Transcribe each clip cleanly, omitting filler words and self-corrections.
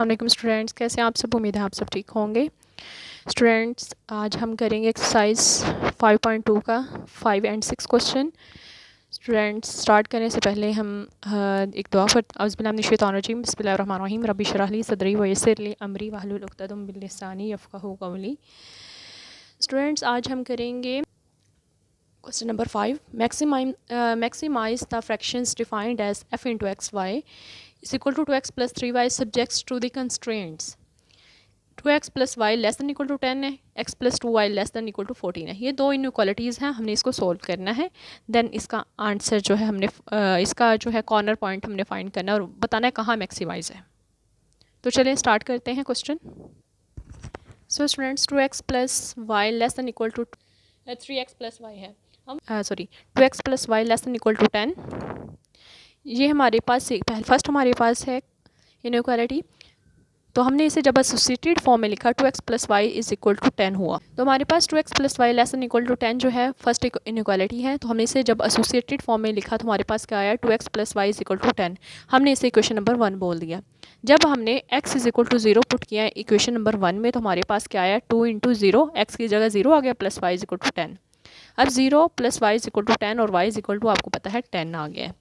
वालेकुम स्टूडेंट्स, कैसे हैं आप सब। उम्मीद है आप सब ठीक होंगे। स्टूडेंट्स, आज हम करेंगे एक्सरसाइज 5.2 का 5 एंड 6 क्वेश्चन। स्टूडेंट्स, स्टार्ट करने से पहले हम एक दुआ पर औज़ुबिल्लाहिमिनश्शैतानिर्रजीम बिस्मिल्लाहिर्रहमानिर्रहीम रब्बि इश्रह ली सदरी व यस्सिर ली अमरी वहलुल उक़दतम मिन लिसानी यफ़क़हू क़ौली। स्टूडेंट्स, आज हम करेंगे question number 5। Maximize the fractions defined as f into x Y is equal to 2x plus 3y subjects to the constraints 2x plus y less than equal to 10 है, x plus 2y less than equal to 14 है। ये दो inequalities हैं, हमने इसको solve करना है। Then इसका आंसर जो है हमने इसका जो है कॉर्नर पॉइंट हमने फाइंड करना है और बताना है कहाँ मैक्सिमाइज है। तो चलिए स्टार्ट करते हैं question. So students, 2x plus Y less than equal to 3x plus Y है। हम 2x plus Y less than equal to 10, ये हमारे पास फर्स्ट हमारे पास है इनइक्वालिटी। तो हमने इसे जब एसोसिएटेड फॉर्म में लिखा 2x plus Y is equal to 10 हुआ। तो हमारे पास 2x plus Y less than equal to 10 जो है फर्स्ट इनइक्वालिटी है। तो हमने इसे जब एसोसिएटेड फॉर्म में लिखा तो हमारे पास क्या आया, 2x plus Y is equal to 10। हमने इसे इक्वेशन नंबर 1 बोल दिया। जब हमने x is equal to 0 put किया है इक्वेशन नंबर 1 में, तो हमारे पास क्या आया, 2 इंटू 0, एक्स की जगह 0 आ गया, plus Y is equal to 10। अब 0 plus Y is equal to 10 और y इज इक्वल टू आपको पता है 10 आ गया है।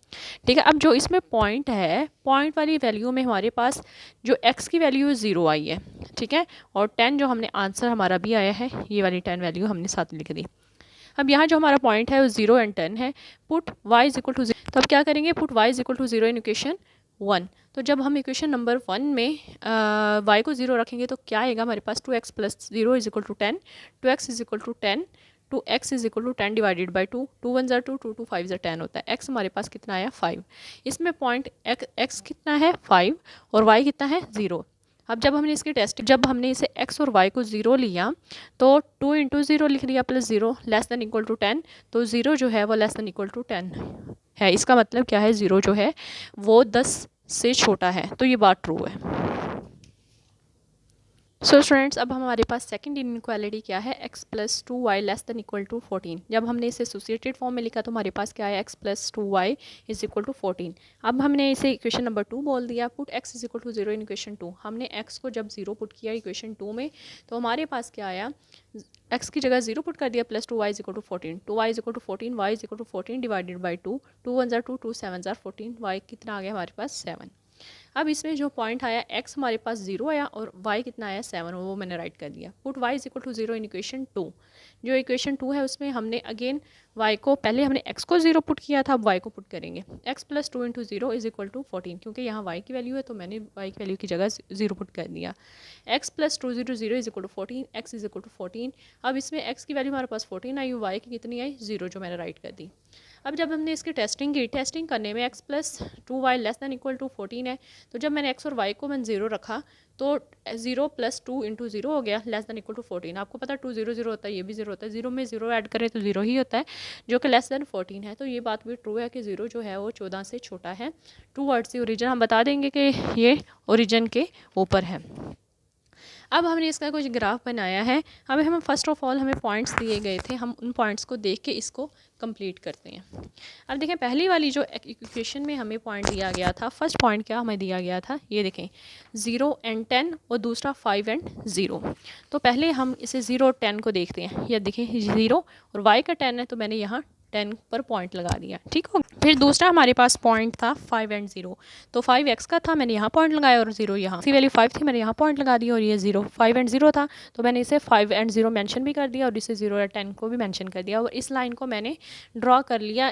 ठीक है, अब जो इसमें पॉइंट है, पॉइंट वाली वैल्यू में हमारे पास जो x की वैल्यू 0 आई है। ठीक है, और 10 जो हमने आंसर हमारा भी आया है, ये वाली 10 वैल्यू हमने साथ लिख दी। अब यहाँ जो हमारा पॉइंट है वो 0 एंड 10 है। Put y is equal to 0, तो अब क्या करेंगे, put y is equal to 0 in equation 1। तो जब हम इक्वेशन नंबर 1 में y को 0 रखेंगे तो क्या आएगा हमारे पास, 2x plus 0 is equal to 10, 2x is equal to 10, 2x is equal to 10 divided by 2, 2 1 ज़ा 2, 2 2 5 ज़ा 10 होता है। x हमारे पास कितना आया, 5। इसमें पॉइंट x कितना है 5 और y कितना है 0। अब जब हमने इसकी टेस्ट, जब हमने इसे x और y को 0 लिया तो 2 इंटू 0 लिख दिया plus 0 less than equal to 10। तो 0 जो है वो लेस दैन इक्वल टू 10 है। इसका मतलब क्या है, 0 जो है वो 10 से छोटा है। तो ये बात ट्रू है। सो स्टूडेंट्स, अब हमारे पास सेकंड इनइक्वालिटी क्या है, x plus 2y less than equal to 14। जब हमने इसे एसोसिएटेड फॉर्म में लिखा तो हमारे पास क्या है, x plus 2y is equal to 14। अब हमने इसे इक्वेशन नंबर 2 बोल दिया। Put x is equal to 0 in equation 2। हमने x को जब 0 पुट किया इक्वेशन 2 में तो हमारे पास क्या आया, x की जगह 0 पुट कर दिया, plus 2y is equal to 14, 2y is equal to 14, y is equal to 14 divided by 2, 2 1 ज़ा 2, 2 7 ज़ा 14, y कितना आ गया हमारे पास 7। अब इसमें जो पॉइंट आया, x हमारे पास 0 आया और y कितना आया 7, वो मैंने राइट कर दिया। Put y is equal to 0 in equation 2। जो इक्वेशन 2 है उसमें हमने अगेन y को, पहले हमने x को 0 पुट किया था, अब y को पुट करेंगे। x plus 2 into 0 is equal to 14, क्योंकि यहाँ y की वैल्यू है तो मैंने y की वैल्यू की जगह 0 पुट कर दिया। x plus 2 0 0 is equal to 14, x is equal to 14। अब इसमें x की वैल्यू हमारे पास 14 आई, y की कितनी आई 0, जो मैंने राइट कर दी। अब जब हमने इसकी टेस्टिंग की, टेस्टिंग करने में x plus 2y less than equal to 14 है। तो जब मैंने x और y को मैंने 0 रखा तो 0 प्लस 2 इंटू 0 हो गया, लेस दैन इक्वल टू 14। आपको पता है 2 0 0 होता है, ये भी 0 होता है, 0 में 0 ऐड करें तो 0 ही होता है, जो कि लेस दैन 14 है। तो ये बात भी ट्रू है कि 0 जो है वो 14 से छोटा है। टू वर्ड्स की ओरिजिन हम बता देंगे कि ये ओरिजिन के ऊपर है। अब हमने इसका कुछ ग्राफ बनाया है। अब हमें फर्स्ट ऑफ ऑल हमें पॉइंट्स दिए गए थे, हम उन पॉइंट्स को देख के इसको कंप्लीट करते हैं। अब देखें, पहली वाली जो इक्वेशन में हमें पॉइंट दिया गया था, फर्स्ट पॉइंट क्या हमें दिया गया था, ये देखें 0 एंड 10 और दूसरा 5 एंड 0। तो पहले हम इसे 0 और 10 को देखते हैं। ये देखें 0 और y का 10 है तो मैंने यहाँ 10 पर पॉइंट लगा दिया, ठीक हो। फिर दूसरा हमारे पास पॉइंट था 5 एंड 0। तो 5x का था, मैंने यहाँ पॉइंट लगाया, और 0 यहाँ, सी वैल्यू 5 थी, मैंने यहाँ पॉइंट लगा दिया, और ये 0 5 एंड 0 था तो मैंने इसे 5 एंड 0 मेंशन भी कर दिया और इसे 0 या 10 को भी मेंशन कर दिया, और इस लाइन को मैंने ड्रॉ कर लिया,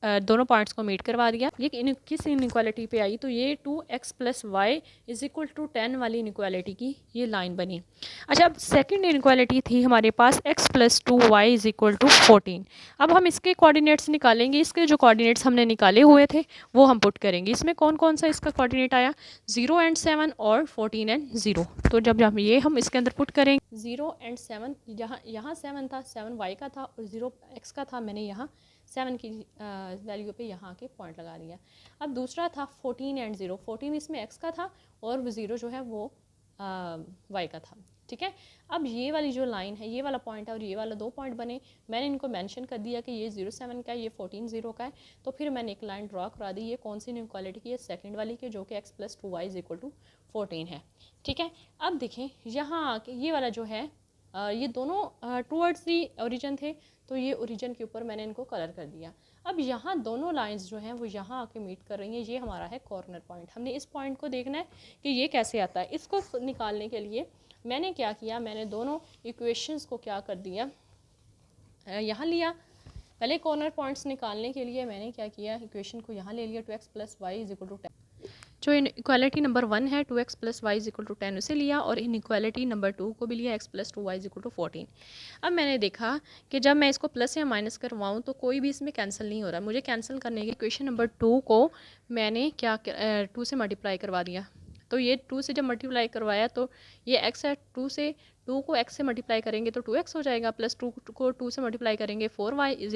दोनों पॉइंट्स को मीट करवा दिया। ये किस इनइक्वालिटी पे आई, तो ये 2x plus Y is equal to 10 वाली इनइक्वालिटी की ये लाइन बनी। अच्छा, अब सेकेंड इनइक्वालिटी थी हमारे पास x plus 2y is equal to 14। अब हम इसके कोऑर्डिनेट्स निकालेंगे। इसके जो कोऑर्डिनेट्स हमने निकाले हुए थे वो हम पुट करेंगे। इसमें कौन कौन सा इसका कोऑर्डिनेट आया, 0 एंड 7 और 14 एंड 0। तो जब हम इसके अंदर पुट करेंगे, 0 एंड 7, यहाँ 7 था, 7 y का था और 0 x का था, मैंने यहाँ 7 की वैल्यू पे यहाँ के पॉइंट लगा दिया। अब दूसरा था 14 एंड 0, 14 इसमें x का था और 0 जो है वो y का था, ठीक है। अब ये वाली जो लाइन है, ये वाला पॉइंट है और ये वाला दो पॉइंट बने, मैंने इनको मेंशन कर दिया कि ये 0 7 का है, ये 14 0 का है। तो फिर मैंने एक लाइन ड्रॉ करा दी। ये कौन सी इनइक्वालिटी की है, सेकंड वाली की, जो कि x plus 2y is equal to 14 है। ठीक है, अब देखें यहाँ आके ये वाला जो है ये दोनों टूवर्ड्स दी ओरिजिन थे, तो ये ओरिजिन के ऊपर मैंने इनको कलर कर दिया। अब यहाँ दोनों लाइंस जो हैं वो यहाँ आके मीट कर रही हैं, ये हमारा है कॉर्नर पॉइंट। हमने इस पॉइंट को देखना है कि ये कैसे आता है। इसको निकालने के लिए मैंने क्या किया, मैंने दोनों इक्वेशंस को क्या कर दिया, यहाँ लिया। पहले कॉर्नर पॉइंट्स निकालने के लिए मैंने क्या किया, इक्वेशन को यहाँ ले लिया, 2x + y = 10। जो इनइक्वालिटी नंबर 1 है 2x + y = 10 उसे लिया, और इनइक्वालिटी नंबर 2 को भी लिया, x + 2y = 14। अब मैंने देखा कि जब मैं इसको प्लस या माइनस करवाऊँ तो कोई भी इसमें कैंसिल नहीं हो रहा। मुझे कैंसिल करने की इक्वेशन नंबर 2 को मैंने क्या 2 से मल्टीप्लाई करवा दिया। तो ये 2 से जब मल्टीप्लाई करवाया तो ये x है, 2 को x से मल्टीप्लाई करेंगे तो 2x हो जाएगा, प्लस 2 को 2 से मल्टीप्लाई करेंगे 4y =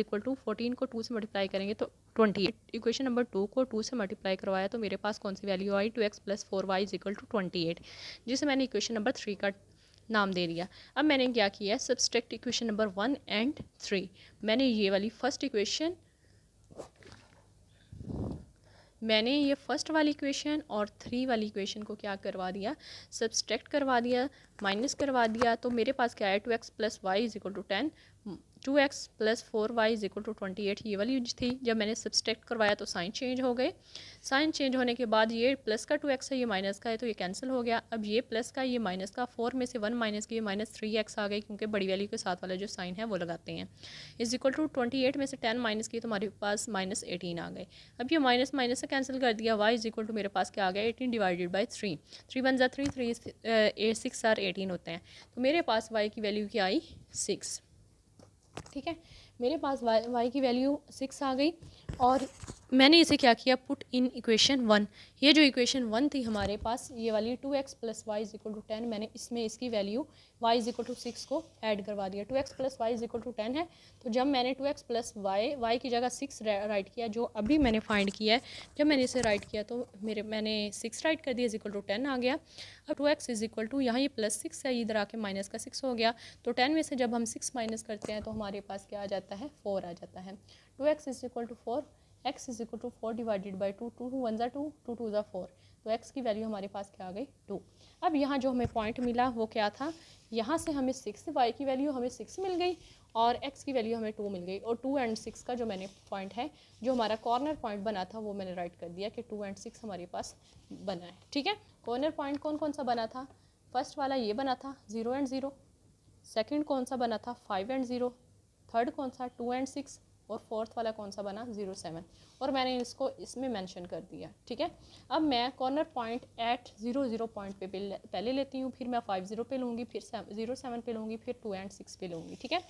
14 को 2 से मल्टीप्लाई करेंगे तो 28। इक्वेशन नंबर 2 को 2 से मल्टीप्लाई करवाया तो मेरे पास कौन सी वैल्यू आई, 2x + 4y = 28, जिसे मैंने इक्वेशन नंबर 3 का नाम दे दिया। अब मैंने क्या किया, सब्सट्रैक्ट इक्वेशन नंबर 1 एंड 3। मैंने ये वाली फर्स्ट वाली इक्वेशन और 3 वाली इक्वेशन को क्या करवा दिया, सब्सट्रैक्ट करवा दिया, माइनस करवा दिया। तो मेरे पास क्या है, 2x + y = 10, 2x + 4y = 28 ये वाली थी। जब मैंने सब्सट्रैक्ट करवाया तो साइन चेंज हो गए। साइन चेंज होने के बाद ये प्लस का 2x है, ये माइनस का है, तो ये कैंसिल हो गया। अब ये प्लस का, ये माइनस का, 4 में से 1 माइनस की, -3x आ गई, क्योंकि बड़ी वैल्यू के साथ वाला जो साइन है वो लगाते हैं। = 28 में से 10 माइनस की तो हमारे पास -18 आ गए। अब ये माइनस माइनस से कैंसिल कर दिया, y = मेरे पास क्या आ गया, 18 / 3। 3 × 1 = 3, 3 6 × 18 होते हैं। तो मेरे पास y की वैल्यू क्या आई, 6। ठीक है, मेरे पास y की वैल्यू 6 आ गई, और मैंने इसे क्या किया, पुट इन इक्वेशन 1। ये जो इक्वेशन 1 थी हमारे पास, ये वाली 2x + y = 10, मैंने इसमें इसकी वैल्यू y = 6 को ऐड करवा दिया। 2x + y = 10 है, तो जब मैंने 2x + y की जगह 6 राइट किया, जो अभी मैंने फाइंड किया है, जब मैंने इसे राइट किया तो मैंने 6 राइट कर दिया, =10 आ गया। अब 2x = यहाँ ये +6 है, इधर आके माइनस का 6 हो गया, तो 10 में से जब हम 6 माइनस करते हैं तो हमारे पास क्या आ जाता है, 4 आ जाता है। 2x = 4, x = 4 / 2, 2 × 1 = 2, 2 × 2 = 4, तो x की वैल्यू हमारे पास क्या आ गई, 2। अब यहाँ जो हमें पॉइंट मिला वो क्या था, यहाँ से हमें 6, y की वैल्यू हमें 6 मिल गई और x की वैल्यू हमें 2 मिल गई, और 2 और 6 का जो मैंने पॉइंट है, जो हमारा कॉर्नर पॉइंट बना था, वो मैंने राइट कर दिया कि 2 और 6 हमारे पास बना है। ठीक है, कॉर्नर पॉइंट कौन कौन सा बना था, फर्स्ट वाला ये बना था 0 और 0, सेकंड कौन सा बना था 5 और 0, थर्ड कौन सा 2 और 6, और फोर्थ वाला कौन सा बना 0, 7, और मैंने इसको इसमें मेंशन कर दिया। ठीक है, अब मैं कॉर्नर पॉइंट एट 0, 0 पॉइंट पे पहले लेती हूँ, फिर मैं 5, 0 पे लूँगी, फिर 0, 7 पे लूँगी, फिर 2 और 6 पे लूँगी। ठीक है,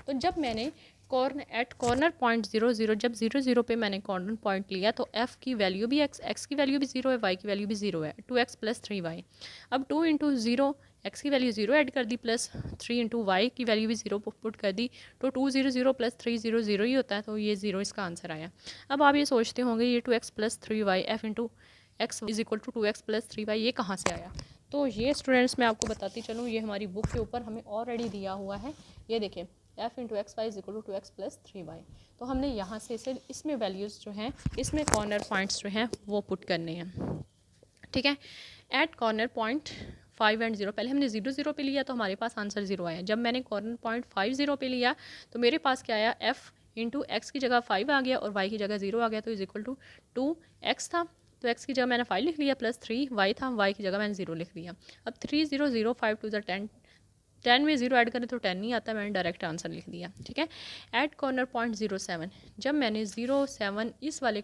तो जब मैंने कॉर्नर पॉइंट 0, 0, जब 0, 0 पे मैंने कॉर्नर पॉइंट लिया तो f की वैल्यू भी x की वैल्यू भी 0 है, y की वैल्यू भी 0 है, 2x + 3y। अब 2 × 0, x की वैल्यू 0 ऐड कर दी, प्लस 3 × y की वैल्यू भी 0 पुट कर दी, तो 2 0 0 + 3 0 0 ही होता है, तो ये 0 इसका आंसर आया। अब आप ये सोचते होंगे ये 2x + 3y f × x = 2x + 3y ये कहाँ से आया। तो ये स्टूडेंट्स मैं आपको बताती चलूँ, ये हमारी बुक के ऊपर हमें ऑलरेडी दिया हुआ है। ये देखें, f × x y = 2x + 3y। तो हमने यहाँ से इसे इसमें वैल्यूज़ जो हैं, इसमें कॉर्नर पॉइंट्स जो हैं वो पुट करने हैं। ठीक है, एट कॉर्नर पॉइंट 5 और 0, पहले हमने 0, 0 पे लिया तो हमारे पास आंसर 0 आया। जब मैंने कॉर्नर पॉइंट 5, 0 पे लिया तो मेरे पास क्या आया, f × x की जगह 5 आ गया और y की जगह 0 आ गया, तो = 2x था, तो x की जगह मैंने 5 लिख लिया, प्लस 3y था, y की जगह मैंने 0 लिख लिया। अब 3 0 0 5 2 10, 10 में 0 ऐड करें तो 10 नहीं आता, मैंने डायरेक्ट आंसर लिख दिया। ठीक है, एट कॉर्नर पॉइंट 0, 7, जब मैंने 0, 7 इस वाले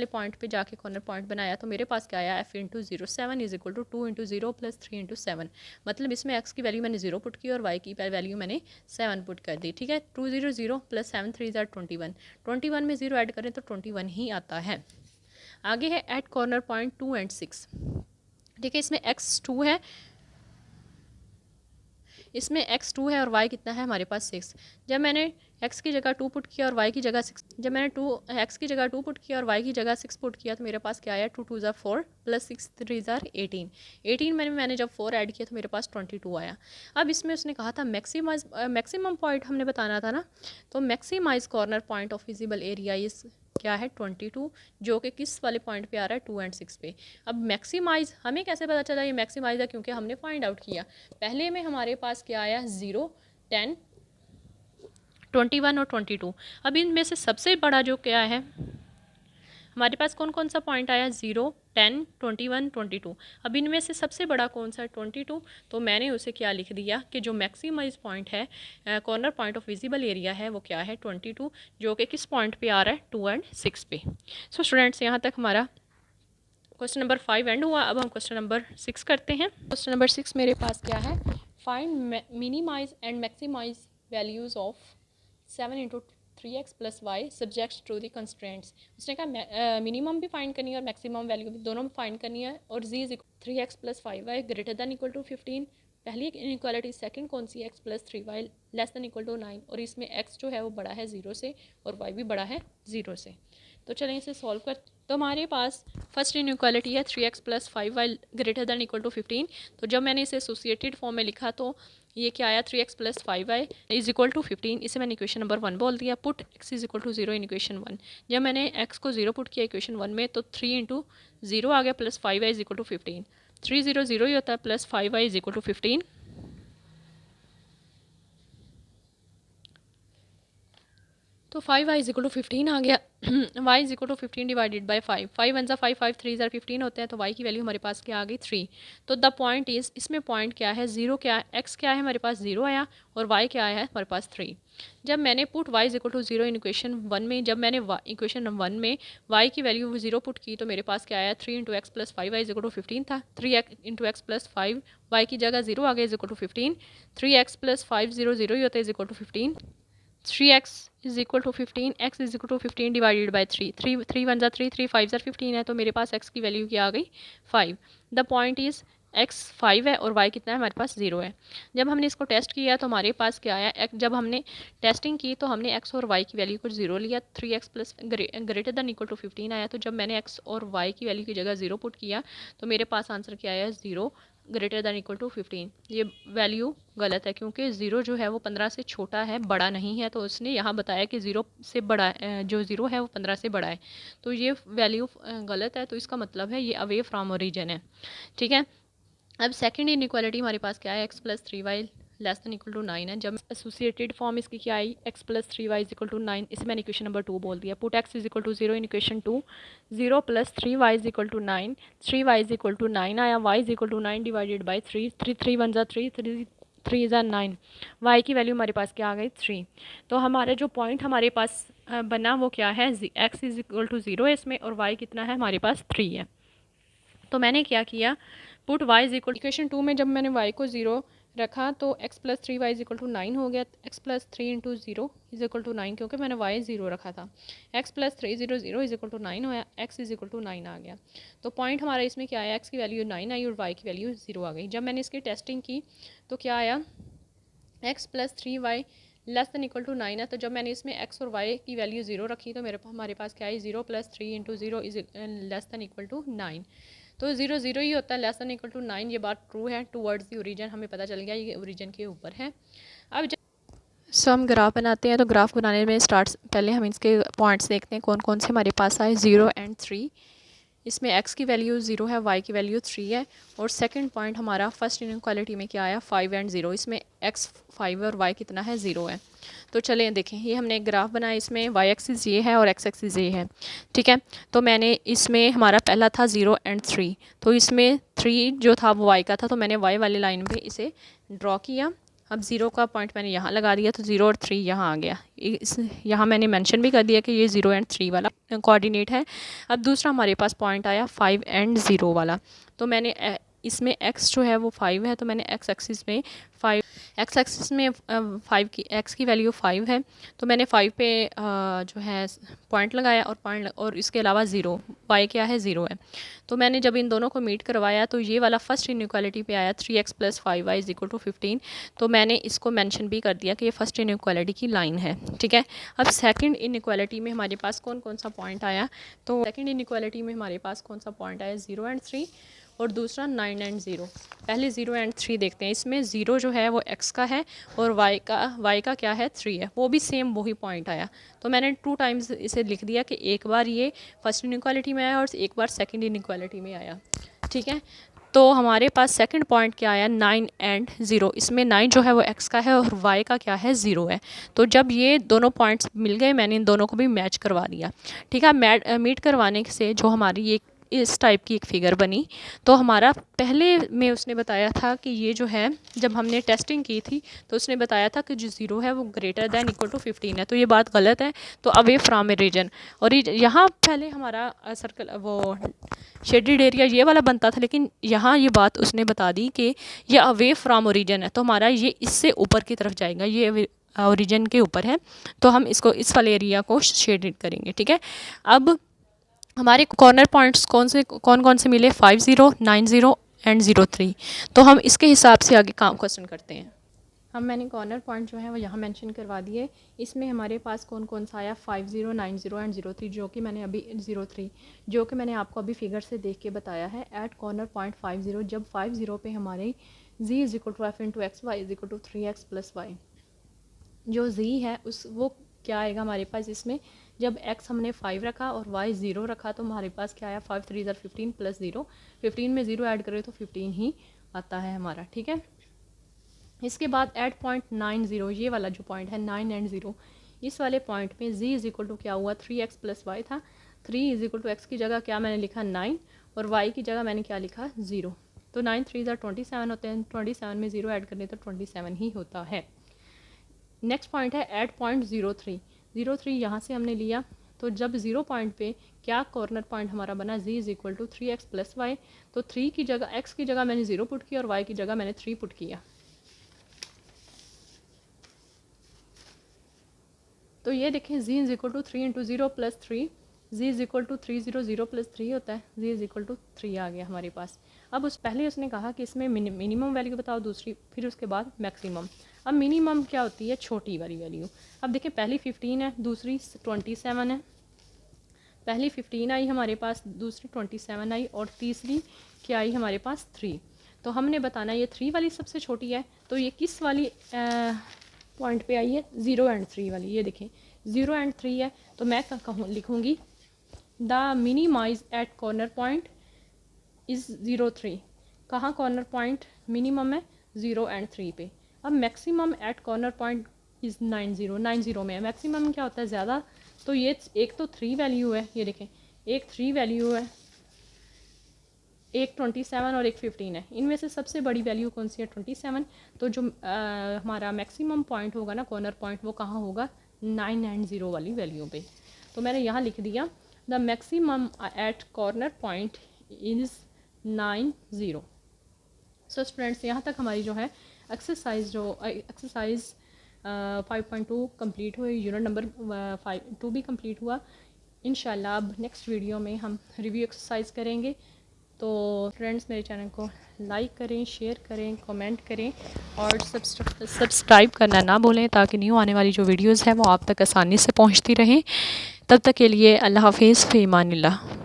पॉइंट पे जाके कॉर्नर पॉइंट बनाया तो मेरे पास क्या आया, f × 0, 7 = 2 × 0 + 3 × 7, मतलब इसमें x की वैल्यू मैंने 0 पुट की और y की वैल्यू मैंने 7 पुट कर दी। ठीक है, 2 0 0 + 7 3 = 21, 21 में 0 ऐड करें तो 21 ही आता है। आगे है एट कॉर्नर पॉइंट 2 और 6। ठीक है, इसमें x 2 है, इसमें x 2 है और y कितना है हमारे पास 6। जब मैंने x की जगह 2 पुट किया और y की जगह 6, जब मैंने x की जगह 2 पुट किया और y की जगह 6 पुट किया तो मेरे पास क्या आया, 2 2 = 4 + 6 3 = 18। 18 में मैंने जब 4 ऐड किया तो मेरे पास 22 आया। अब इसमें उसने कहा था मैक्सिमम पॉइंट हमने बताना था ना, तो maximize corner point of feasible area is क्या है 22, जो कि किस वाले पॉइंट पे आ रहा है 2 एंड 6 पे। अब मैक्सिमाइज़ हमें कैसे पता चला ये मैक्सिमाइज़ है, क्योंकि हमने फाइंड आउट किया। पहले में हमारे पास क्या आया 0, 10, 21 और 22। अब इनमें से सबसे बड़ा जो क्या है हमारे पास कौन कौन सा पॉइंट आया 0, 10, 21, 22। अब इनमें से सबसे बड़ा कौन सा है 22। तो मैंने उसे क्या लिख दिया कि जो मैक्सिमाइज पॉइंट है corner point of feasible area है वो क्या है 22, जो कि किस पॉइंट पे आ रहा है 2 एंड 6 पे। सो स्टूडेंट्स यहाँ तक हमारा क्वेश्चन नंबर 5 एंड हुआ। अब हम क्वेश्चन नंबर 6 करते हैं। क्वेश्चन नंबर 6 मेरे पास क्या है, find minimize and maximize values of 7 into 3x plus y subject to the constraints. उसने कहा मिनिमम भी फाइंड करनी है और मैक्सिमम वैल्यू भी दोनों में फाइंड करनी है। और z is 3x plus 5y greater than equal to 15, पहली इनइक्वालिटी। सेकंड कौन सी, x plus 3y less than equal to 9, और इसमें x जो है वो बड़ा है 0 से और y भी बड़ा है 0 से। तो चलें इसे सॉल्व कर। तो हमारे पास फर्स्ट इनइक्वालिटी है 3x plus 5y greater than equal to 15। तो जब मैंने इसे एसोसिएटेड फॉर्म में लिखा तो ये क्या आया 3x plus 5y is equal to 15। इसे मैंने इक्वेशन नंबर 1 बोल दिया। Put x is equal to 0 in equation 1। जब मैंने x को 0 पुट किया इक्वेशन 1 में तो 3 इंटू 0 आ गया plus 5y is equal to 15। 3 0 0 ही होता है plus 5y is equal to 15। तो 5y इज इक्वल टू 15 आ गया। y is equal to 15 divided by 5। 5 one ज़ा 5, 5 3 ज़ा 15 होते हैं। तो y की वैल्यू हमारे पास क्या आ गई 3। तो द पॉइंट इज़, इसमें पॉइंट क्या है 0 क्या है, x क्या है हमारे पास 0 आया और y क्या आया है हमारे पास 3। जब मैंने put y is equal to 0 in equation 1 में, जब मैंने इक्वेशन 1 में y की वैल्यू 0 पुट की तो मेरे पास क्या आया 3 into x plus 5 y is equal to 15 था। 3 इंटू एक्स प्लस 5 y की जगह 0 आ गया is equal to 15। 3x plus 5 0 0 ही होता है is equal to 15। 3x is equal to 15, x is equal to 15 divided by 3। 3 one ज़ा 3, 3 5 ज़ा 15 है। तो मेरे पास x की वैल्यू क्या आ गई 5। द पॉइंट इज़ x 5 है और y कितना है हमारे पास 0 है। जब हमने इसको टेस्ट किया तो हमारे पास क्या आया, जब हमने टेस्टिंग की तो हमने x और y की वैल्यू को 0 लिया। 3x plus greater than equal to 15 आया। तो जब मैंने x और y की वैल्यू की जगह 0 पुट किया तो मेरे पास आंसर क्या आया 0 ग्रेटर दैन इक्वल टू 15। ये वैल्यू गलत है क्योंकि 0 जो है वो 15 से छोटा है, बड़ा नहीं है। तो उसने यहाँ बताया कि 0 से बड़ा जो 0 है वो 15 से बड़ा है। तो ये वैल्यू गलत है। तो इसका मतलब है ये अवे फ्रॉम ओरिजिन है। ठीक है। अब सेकंड इनइक्वालिटी हमारे पास क्या है, x plus 3y less than equal to 9 है। जब एसोसिएटेड फॉर्म इसकी क्या आई, x plus 3y is equal to 9। इसे मैंने इक्वेशन नंबर 2 बोल दिया। Put x is equal to 0 in equation 2। 0 plus 3y is equal to 9। 3y is equal to 9 आया। y is equal to 9 divided by 3। 3 one ज़ा 3, 3 ज़ा 9। y की value हमारे पास क्या आ गई 3। तो हमारा जो पॉइंट हमारे पास बना वो क्या है, x इज इक्वल टू 0 है इसमें और y कितना है हमारे पास 3 है। तो मैंने क्या किया, put y is equal equation 2 में जब मैंने y को 0 रखा तो x plus 3y is equal to 9 हो गया। x plus 3 into 0 is equal to 9 क्योंकि मैंने y 0 रखा था। x plus 3 0 0 is equal to 9 होया। x इज इक्वल टू 9 आ गया। तो पॉइंट हमारा इसमें क्या आया, x की वैल्यू 9 आई और y की वैल्यू 0 आ गई। जब मैंने इसकी टेस्टिंग की तो क्या आया, x plus 3y less than equal to 9 है। तो जब मैंने इसमें x और y की वैल्यू 0 रखी तो हमारे पास क्या है 0 plus 3 into 0 is less than equal to 9। तो 0 0 ही होता है, लेस दैन इक्वल टू 9। ये बात ट्रू है। टूवर्ड्स द ओरिजिन हमें पता चल गया ये ओरिजिन के ऊपर है। अब सो हम ग्राफ बनाते हैं। तो ग्राफ बनाने में पहले हम इसके पॉइंट्स देखते हैं कौन कौन से हमारे पास आए, 0 एंड 3। इसमें x की वैल्यू 0 है, y की वैल्यू 3 है। और सेकंड पॉइंट हमारा फर्स्ट इनइक्वालिटी में क्या आया 5 एंड 0। इसमें x 5 और y कितना है 0 है। तो चलें देखें, ये हमने एक ग्राफ बनाया। इसमें y एक्सिस ये है और x एक्सिस ये है। ठीक है। तो मैंने इसमें हमारा पहला था 0 एंड 3। तो इसमें 3 जो था वो y का था तो मैंने y वाली लाइन पे इसे ड्रॉ किया। अब 0 का पॉइंट मैंने यहाँ लगा दिया तो 0 और 3 यहाँ आ गया। यहाँ मैंने मेंशन भी कर दिया कि ये 0 एंड 3 वाला कोऑर्डिनेट है। अब दूसरा हमारे पास पॉइंट आया 5 एंड 0 वाला। तो मैंने इसमें x जो है वो 5 है तो मैंने x एक्सिस में 5 x एक्सिस में 5 की x की वैल्यू 5 है तो मैंने 5 पे जो है पॉइंट लगाया और इसके अलावा 0 y क्या है 0 है। तो मैंने जब इन दोनों को मीट करवाया तो ये वाला फर्स्ट इनइक्वालिटी पे आया 3x plus 5y is equal to 15। तो मैंने इसको मेंशन भी कर दिया कि ये फर्स्ट इनइक्वालिटी की लाइन है। ठीक है। अब सेकंड इनइक्वालिटी में हमारे पास कौन कौन सा पॉइंट आया, तो सेकंड इनइक्वालिटी में हमारे पास कौन सा पॉइंट आया 0 एंड 3 और दूसरा 9 एंड 0। पहले 0 एंड 3 देखते हैं। इसमें 0 जो है वो x का है और y का क्या है 3 है, वो भी सेम वही पॉइंट आया। तो मैंने 2 टाइम्स इसे लिख दिया कि एक बार ये फर्स्ट इनइक्वालिटी में आया और एक बार सेकंड इनइक्वालिटी में आया। ठीक है, तो हमारे पास सेकंड पॉइंट क्या आया 9 एंड 0। इसमें 9 जो है वो x का है और y का क्या है 0 है। तो जब ये दोनों पॉइंट्स मिल गए, मैंने इन दोनों को भी मैच करवा दिया। ठीक है, मीट करवाने से जो हमारी ये इस टाइप की एक फ़िगर बनी। तो हमारा पहले में उसने बताया था कि ये जो है, जब हमने टेस्टिंग की थी तो उसने बताया था कि जो 0 है वो ग्रेटर दैन इक्वल टू 15 है। तो ये बात गलत है। तो अवे फ्राम ए रीजन, और यहाँ पहले हमारा सर्कल वो शेडेड एरिया ये वाला बनता था, लेकिन यहाँ ये बात उसने बता दी कि ये अवे फ्राम ओरिजिन है। तो हमारा ये इससे ऊपर की तरफ जाएगा, ये ओरिजिन के ऊपर है। तो हम इसको इस वाले एरिया को शेडेड करेंगे। ठीक है, अब हमारे कॉर्नर पॉइंट्स कौन कौन से मिले 5 0 9 0 एंड 0 3। तो हम इसके हिसाब से आगे काम क्वेश्चन करते हैं। हम मैंने कॉर्नर पॉइंट जो है वो यहाँ मेंशन करवा दिए। इसमें हमारे पास कौन कौन सा आया 5 0 9 0 एंड 0 3, जो कि मैंने अभी 0 3 जो कि मैंने आपको अभी फिगर से देख के बताया है। एट कॉर्नर पॉइंट 5 0, जब 5 0 पे हमारे z is equal to f into x, y is equal to 3x plus y. जो z है उस वो क्या आएगा हमारे पास, इसमें जब x हमने 5 रखा और y 0 रखा तो हमारे पास क्या आया 5 3 15 प्लस 0। 15 में 0 ऐड करें तो 15 ही आता है हमारा। ठीक है, इसके बाद एट पॉइंट 9 0, ये वाला जो पॉइंट है 9 एंड 0, इस वाले पॉइंट में z इज इक्वल टू क्या हुआ 3x प्लस वाई था। 3 इज इक्वल टू एक्स की जगह क्या मैंने लिखा 9 और y की जगह मैंने क्या लिखा 0। तो 9 3 27 होते हैं, 27 में 0 ऐड करने तो 27 ही होता है। नेक्स्ट पॉइंट है एट पॉइंट 0 3। 0 3 यहाँ से हमने लिया, तो जब 0 पॉइंट पे क्या कॉर्नर पॉइंट हमारा बना z is equal to 3x plus y. तो 3 की जगह x की जगह मैंने 0 पुट किया और y की जगह मैंने 3 पुट किया। तो ये देखें z is equal to 3 into 0 plus 3, z is equal to 3 0 0 plus 3 होता है, z इज इक्वल टू 3 आ गया हमारे पास। अब पहले उसने कहा कि इसमें मिनिमम वैल्यू बताओ दूसरी, फिर उसके बाद मैक्सिमम। अब मिनिमम क्या होती है, छोटी वाली वैल्यू। अब देखिए पहली 15 है, दूसरी 27 है। पहली 15 आई हमारे पास, दूसरी 27 आई और तीसरी क्या आई हमारे पास 3। तो हमने बताना ये 3 वाली सबसे छोटी है। तो ये किस वाली पॉइंट पे आई है 0 एंड 3 वाली। ये देखें 0 एंड 3 है, तो मैं लिखूँगी the minimize at corner point is 0 3। कहाँ कॉर्नर पॉइंट मिनिमम है 0 एंड 3 पे। अब maximum at corner point is 9 0, 9 0 में है। मैक्सिमम क्या होता है ज़्यादा, तो ये एक तो 3 वैल्यू है, ये देखें एक 3 वैल्यू है, एक 27 और एक 15 है। इनमें से सबसे बड़ी वैल्यू कौन सी है 27। तो जो हमारा मैक्सिमम पॉइंट होगा ना कॉर्नर पॉइंट, वो कहाँ होगा 9 एंड 0 वाली वैल्यू पे। तो मैंने यहाँ लिख दिया the maximum at corner point is 9 0। So students, यहाँ तक हमारी जो है एक्सरसाइज 5.2 कंप्लीट हुई। यूनिट नंबर 2 भी कंप्लीट हुआ। इंशाल्लाह अब नेक्स्ट वीडियो में हम रिव्यू एक्सरसाइज करेंगे। तो फ्रेंड्स, मेरे चैनल को लाइक करें, शेयर करें, कमेंट करें और सब्सक्राइब करना ना भूलें, ताकि न्यू आने वाली जो वीडियोज़ हैं वो आप तक आसानी से पहुंचती रहें। तब तक के लिए अल्लाह हाफिज़, फ़ी अमानिल्लाह।